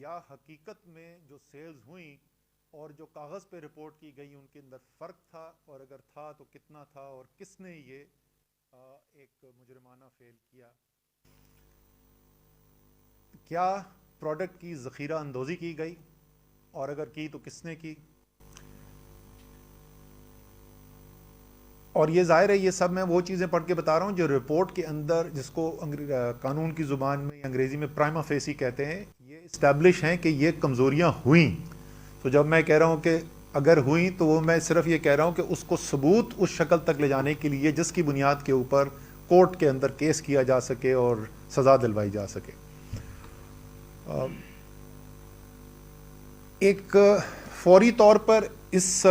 یا حقیقت میں جو سیلز ہوئیں اور جو کاغذ پہ رپورٹ کی گئی ان کے اندر فرق تھا، اور اگر تھا تو کتنا تھا، اور کس نے یہ ایک مجرمانہ فعل کیا؟ کیا پروڈکٹ کی ذخیرہ اندوزی کی گئی، اور اگر کی تو کس نے کی؟ اور یہ ظاہر ہے یہ سب میں وہ چیزیں پڑھ کے بتا رہا ہوں جو رپورٹ کے اندر، جس کو قانون کی زبان میں انگریزی میں پرائما فیسی کہتے ہیں، یہ اسٹیبلش ہیں کہ یہ کمزوریاں ہوئیں. تو جب میں کہہ رہا ہوں کہ اگر ہوئیں تو وہ میں صرف یہ کہہ رہا ہوں کہ اس کو ثبوت اس شکل تک لے جانے کے لیے جس کی بنیاد کے اوپر کورٹ کے اندر کیس کیا جا سکے اور سزا دلوائی جا سکے. ایک فوری طور پر اس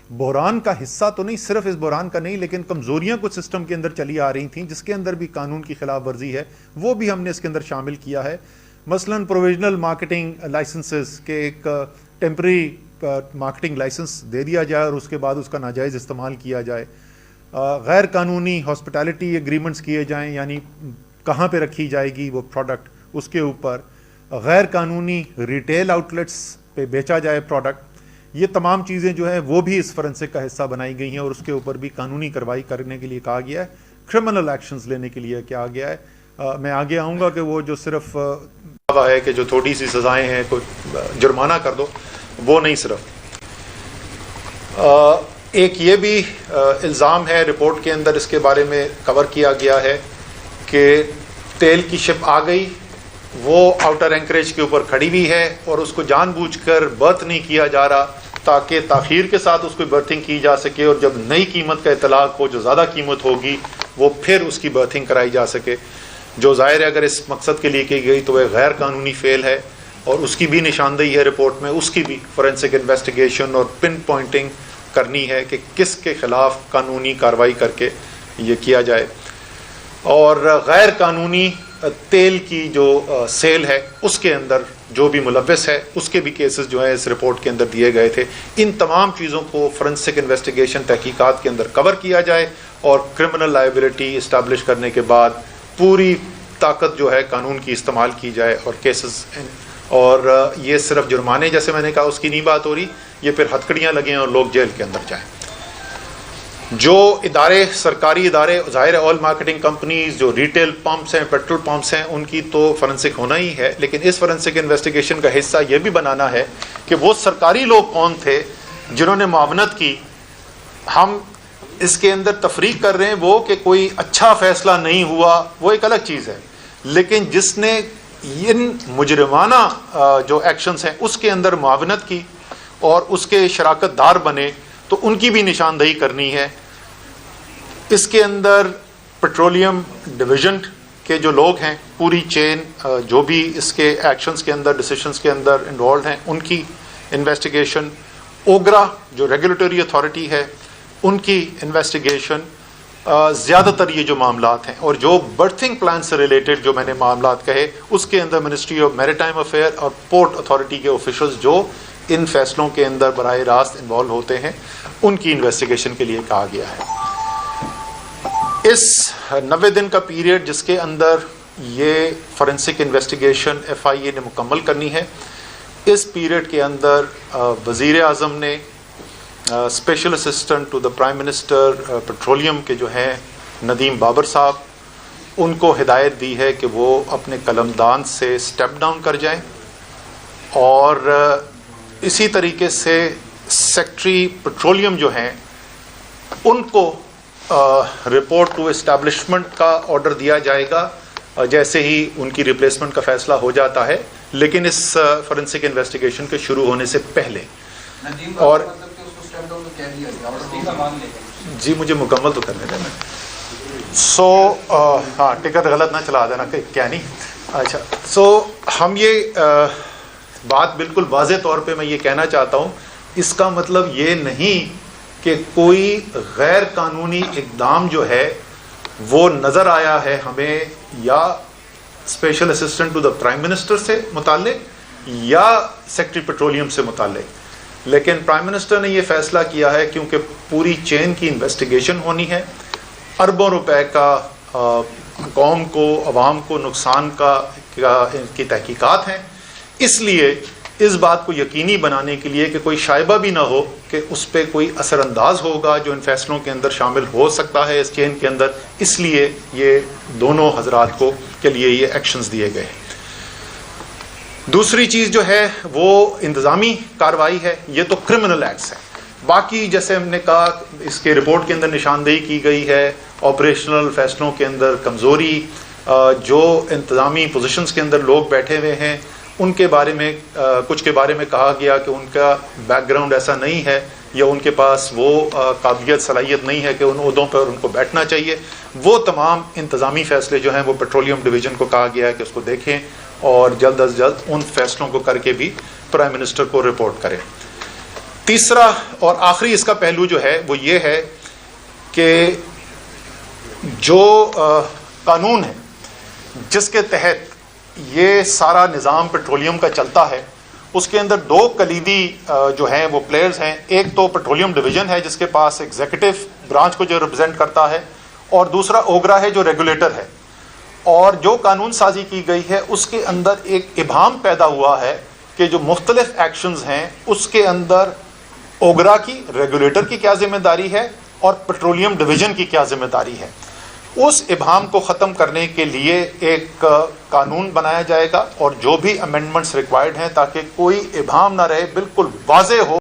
بحران کا حصہ تو نہیں، صرف اس بحران کا نہیں، لیکن کمزوریاں کچھ سسٹم کے اندر چلی آ رہی تھیں جس کے اندر بھی قانون کی خلاف ورزی ہے، وہ بھی ہم نے اس کے اندر شامل کیا ہے. مثلا پروویژنل مارکیٹنگ لائسنسز کے ایک ٹیمپرری مارکیٹنگ لائسنس دے دیا جائے اور اس کے بعد اس کا ناجائز استعمال کیا جائے. غیر قانونی ہاسپٹیلٹی ایگریمنٹس کیے جائیں، یعنی کہاں پہ رکھی جائے گی وہ پروڈکٹ، اس کے اوپر غیر قانونی ریٹیل آؤٹلیٹس پہ بیچا جائے پروڈکٹ. یہ تمام چیزیں جو ہیں وہ بھی اس فورنسک کا حصہ بنائی گئی ہیں، اور اس کے اوپر بھی قانونی کارروائی کرنے کے لیے کہا گیا ہے، کرمنل ایکشنز لینے کے لیے کہا گیا ہے. میں آگے آؤں گا کہ وہ جو صرف ہے کہ جو تھوڑی سی سزائیں ہیں کوئی جرمانہ کر دو، وہ نہیں. صرف ایک یہ بھی الزام ہے رپورٹ کے اندر، اس کے بارے میں کور کیا گیا ہے کہ تیل کی شپ آ گئی، وہ آؤٹر اینکریج کے اوپر کھڑی ہوئی ہے اور اس کو جان بوجھ کر برتھ نہیں کیا جا رہا تاکہ تاخیر کے ساتھ اس کو برتھنگ کی جا سکے، اور جب نئی قیمت کا اطلاق ہو جو زیادہ قیمت ہوگی وہ پھر اس کی برتھنگ کرائی جا سکے. جو ظاہر ہے اگر اس مقصد کے لیے کی گئی تو وہ غیر قانونی فعل ہے، اور اس کی بھی نشاندہی ہے رپورٹ میں. اس کی بھی فورینسک انویسٹیگیشن اور پن پوائنٹنگ کرنی ہے کہ کس کے خلاف قانونی کارروائی کر کے یہ کیا جائے. اور غیر قانونی تیل کی جو سیل ہے اس کے اندر جو بھی ملوث ہے اس کے بھی کیسز جو ہیں اس رپورٹ کے اندر دیے گئے تھے. ان تمام چیزوں کو فورینسک انویسٹیگیشن تحقیقات کے اندر کور کیا جائے، اور کرمنل لائبلٹی اسٹیبلش کرنے کے بعد پوری طاقت جو ہے قانون کی استعمال کی جائے اور کیسز. اور یہ صرف جرمانے جیسے میں نے کہا اس کی نہیں بات ہو رہی، یہ پھر ہتکڑیاں لگیں اور لوگ جیل کے اندر جائیں. جو ادارے، سرکاری ادارے، ظاہر ہے آل مارکیٹنگ کمپنیز، جو ریٹیل پمپس ہیں، پیٹرول پمپس ہیں، ان کی تو فورینسک ہونا ہی ہے، لیکن اس فورینسک انویسٹیگیشن کا حصہ یہ بھی بنانا ہے کہ وہ سرکاری لوگ کون تھے جنہوں نے معاونت کی. ہم اس کے اندر تفریق کر رہے ہیں وہ کہ کوئی اچھا فیصلہ نہیں ہوا، وہ ایک الگ چیز ہے، لیکن جس نے ان مجرمانہ جو ایکشنز ہیں اس کے اندر معاونت کی اور اس کے شراکت دار بنے تو ان کی بھی نشاندہی کرنی ہے. اس کے اندر پیٹرولیم ڈویژن کے جو لوگ ہیں، پوری چین جو بھی اس کے ایکشنز کے اندر، ڈیسیشنز کے اندر انوالوڈ ہیں، ان کی انویسٹیگیشن. اوگرا جو ریگولیٹری اتھارٹی ہے ان کی انویسٹیگیشن. زیادہ تر یہ جو معاملات ہیں اور جو برتھنگ پلان سے ریلیٹڈ جو میں نے معاملات کہے اس کے اندر منسٹری آف میری ٹائم افیئر اور پورٹ اتھارٹی کے آفیشلز جو ان فیصلوں کے اندر براہ راست انوالو ہوتے ہیں ان کی انویسٹیگیشن کے لیے کہا گیا ہے. اس 90 دن کا پیریڈ جس کے اندر یہ فورینسک انویسٹیگیشن FIA نے مکمل کرنی ہے، اس پیریڈ کے اندر وزیر اعظم نے special assistant to the prime minister petroleum کے جو ہیں ندیم بابر صاحب، ان کو ہدایت دی ہے کہ وہ اپنے قلمدان سے اسٹیپ ڈاؤن کر جائیں، اور اسی طریقے سے سیکٹری پیٹرولیم جو ہیں ان کو رپورٹ ٹو اسٹیبلشمنٹ کا آرڈر دیا جائے گا جیسے ہی ان کی ریپلیسمنٹ کا فیصلہ ہو جاتا ہے، لیکن اس فورینسک انویسٹیگیشن کے شروع ہونے سے پہلے. اور جی مجھے مکمل تو کرنے دینا. ہاں ٹکٹ غلط نہ چلا دینا کہ کیا نہیں. اچھا ہم یہ بات بالکل واضح طور پہ میں یہ کہنا چاہتا ہوں، اس کا مطلب یہ نہیں کہ کوئی غیر قانونی اقدام جو ہے وہ نظر آیا ہے ہمیں یا special assistant to the prime minister سے متعلق یا سیکٹری پیٹرولیم سے متعلق، لیکن پرائم منسٹر نے یہ فیصلہ کیا ہے کیونکہ پوری چین کی انویسٹیگیشن ہونی ہے، اربوں روپے کا قوم کو، عوام کو نقصان کی تحقیقات ہیں، اس لیے اس بات کو یقینی بنانے کے لیے کہ کوئی شائبہ بھی نہ ہو کہ اس پہ کوئی اثر انداز ہوگا جو ان فیصلوں کے اندر شامل ہو سکتا ہے اس چین کے اندر، اس لیے یہ دونوں حضرات کو کے لیے یہ ایکشنز دیے گئے ہیں۔ دوسری چیز جو ہے وہ انتظامی کارروائی ہے، یہ تو کرمنل ایکٹس ہے۔ باقی جیسے ہم نے کہا اس کے رپورٹ کے اندر نشاندہی کی گئی ہے آپریشنل فیصلوں کے اندر کمزوری، جو انتظامی پوزیشنز کے اندر لوگ بیٹھے ہوئے ہیں ان کے بارے میں کچھ کے بارے میں کہا گیا کہ ان کا بیک گراؤنڈ ایسا نہیں ہے یا ان کے پاس وہ قابلیت صلاحیت نہیں ہے کہ ان عہدوں پر ان کو بیٹھنا چاہیے، وہ تمام انتظامی فیصلے جو ہیں وہ پیٹرولیم ڈویژن کو کہا گیا ہے کہ اس کو دیکھیں اور جلد از جلد ان فیصلوں کو کر کے بھی پرائم منسٹر کو رپورٹ کریں۔ تیسرا اور آخری اس کا پہلو جو ہے وہ یہ ہے کہ جو قانون ہے جس کے تحت یہ سارا نظام پیٹرولیم کا چلتا ہے، اس کے اندر دو کلیدی جو ہیں وہ پلیئرز ہیں۔ ایک تو پیٹرولیم ڈویژن ہے جس کے پاس ایگزیکٹو برانچ کو جو ریپرزینٹ کرتا ہے، اور دوسرا اوگرا ہے جو ریگولیٹر ہے۔ اور جو قانون سازی کی گئی ہے اس کے اندر ایک ابہام پیدا ہوا ہے کہ جو مختلف ایکشنز ہیں اس کے اندر اوگرا کی، ریگولیٹر کی کیا ذمہ داری ہے اور پیٹرولیم ڈویژن کی کیا ذمہ داری ہے۔ اس ابہام کو ختم کرنے کے لیے ایک قانون بنایا جائے گا اور جو بھی امینڈمنٹس ریکوائرڈ ہیں تاکہ کوئی ابہام نہ رہے، بالکل واضح ہو